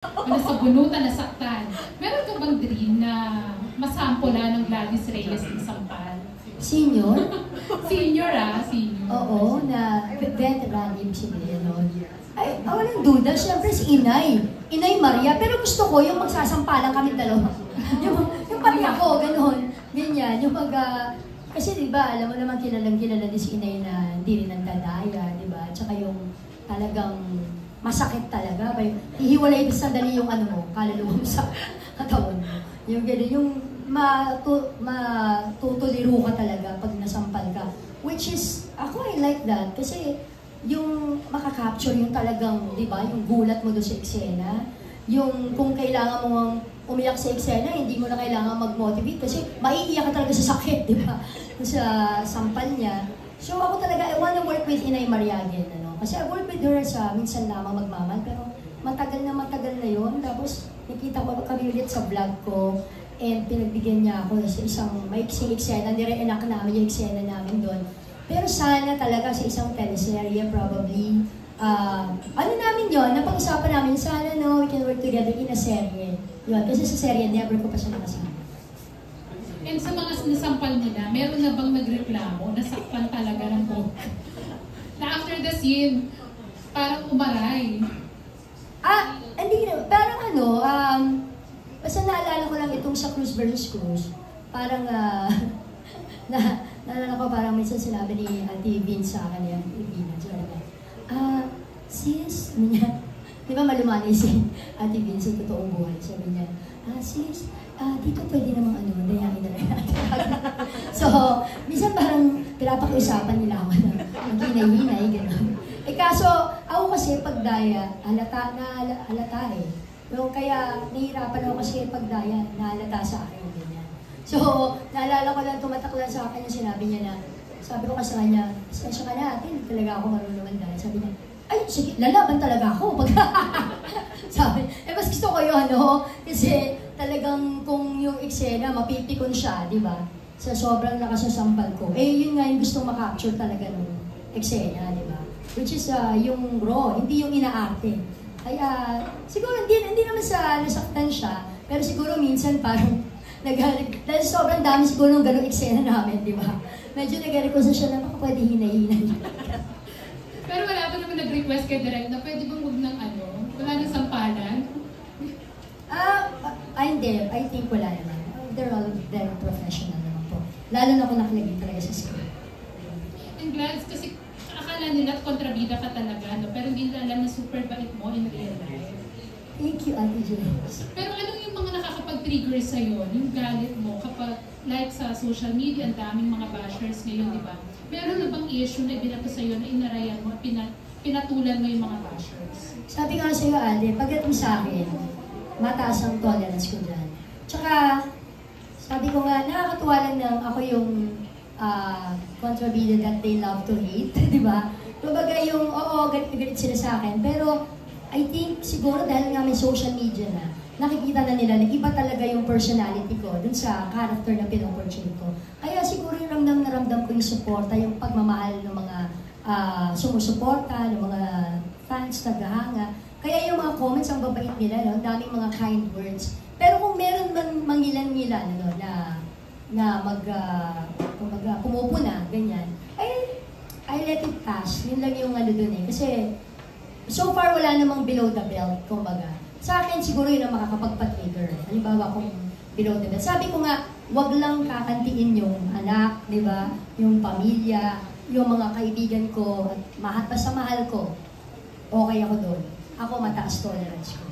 na sa bunutan, nasaktan. Meron ka bang dream na masampola ng Gladys Reyes ng Sampal? Senior? Senior senior. Oo, na veteran yung sabihin nun. Ay, walang duda, syempre si Inay. Inay Maria, pero gusto ko yung magsasampalan kami dalawa. yung pati ako, gano'n. Ganyan, yung kasi diba, alam mo naman kilalang kilala din si Inay na hindi rin nagdadaya, diba? Tsaka yung talagang masakit talaga. Hihiwalay ito sandali yung ano mo, kaluluwa mo sa katawan mo. Yung gano'n, yung matutuliro ka talaga pag nasampal ka. Which is, ako I like that. Kasi yung makakapture yung talagang, di ba, yung gulat mo doon sa eksena. Yung kung kailangan mong umiyak sa eksena, hindi mo na kailangan mag-motivate kasi maiiyak ka talaga sa sakit, di ba? Sa sampal niya. So ako talaga, I wanna work with Inay Maria again, ano? Kasi I work with her sa minsan lamang magmamal, pero matagal na yun. Tapos nakita ko kami ulit sa vlog ko. And pinagbigyan niya ako sa isang maiksing eksena, nire-enact namin yung eksena namin doon. Pero sana talaga sa isang teleserye, probably, ano namin yun, napag-usapan namin, sana no, we can work together in a serye. Yun, kasi sa serye, never ko pa siya nakasama. And sa mga sinasampal nila, meron na bang nagreklamo, nasakpan talaga ng buhok? Na after the scene, parang umaray. Hindi na, parang ano, basta naalala ko lang itong sa Cruz versus Cruz, parang, naalala ko parang minsan sinabi ni Ate Vince sa akin yan, Ibina, sis, niya, di ba malumanay si Ate Vince sa totoong buhay, sabi niya, sis, dito pwede namang dayakin na lang natin. So, minsan parang pinapakiusapan nila ako na maghinay-hinay, gano'n. Kaso, ako kasi pagdaya, halata eh. No, kaya nahihirapan ako kasi pagdaya, nahalata sa akin, ganyan. So, naalala ko lang, tumatak lang sa akin yung sinabi niya na, sabi ko kasi sa kanya, pasensya ka na, hindi talaga ako marunong mandaya. Sabi niya, ay, sige, lalaban talaga ako. Sabi, mas gusto ko yun, no? Kasi talagang kung yung eksena, mapipikon siya, di ba? Sa sobrang nakasasampal ko. Yun nga yung gustong makapture talaga ng eksena, di ba? Which is yung raw, hindi yung inaarte. Kaya, siguro hindi naman sa nasaktan siya, pero siguro minsan parang dahil sobrang dami siguro ng ganong eksena namin, di ba? Medyo nag-request siya na baka pwede hinay-hinay. Pero wala pa naman nag-request kay Direk na pwede bang huwag ng wala nang sampalan? Hindi. I think wala naman. They're all very professional naman po. Lalo na kung nakalagay talaga sa school. I'm glad kasi akala nila kontrabida ka talaga, no? Pero hindi nila alam na super bait mo in real life. Thank you, Ate James. Pero ano yung mga nakakapag-trigger sa'yo, yung galit mo kapag like sa social media, ang daming mga bashers ngayon, di ba? Meron na bang issue na ibinato sa'yo na inarayan mo at pinatulan mo yung mga bashers? Sabi nga sa'yo, Ate, pagdating sa akin, mataas ang tolerance ko dyan. Tsaka, sabi ko nga, nakakatuwa lang na ako yung kontrabida that they love to hate, di ba? Kumbaga yung, galit sila sa akin, pero I think siguro dahil nga may social media na, nakikita na nila na iba talaga yung personality ko dun sa character na pinoportray ko. Kaya siguro yung ramdam na ramdam ko yung suporta, yung pagmamahal ng mga sumusuporta, ng mga fans, naghahanga. Kaya yung mga comments ang babait nila, no? Daming mga kind words. Pero kung meron man mangilan-ngilan na pumupuna, ganyan, I let it pass. Yun lang yung dun eh. Kasi so far wala namang below the belt, kumbaga. Sa akin, siguro yun ang makakapagpa-trigger. Halimbawa kung below the belt. Sabi ko nga, wag lang kakantiin yung anak, di ba? Yung pamilya, yung mga kaibigan ko, at basta mahal ko. Okay ako doon. Ako mataas tolerance ko.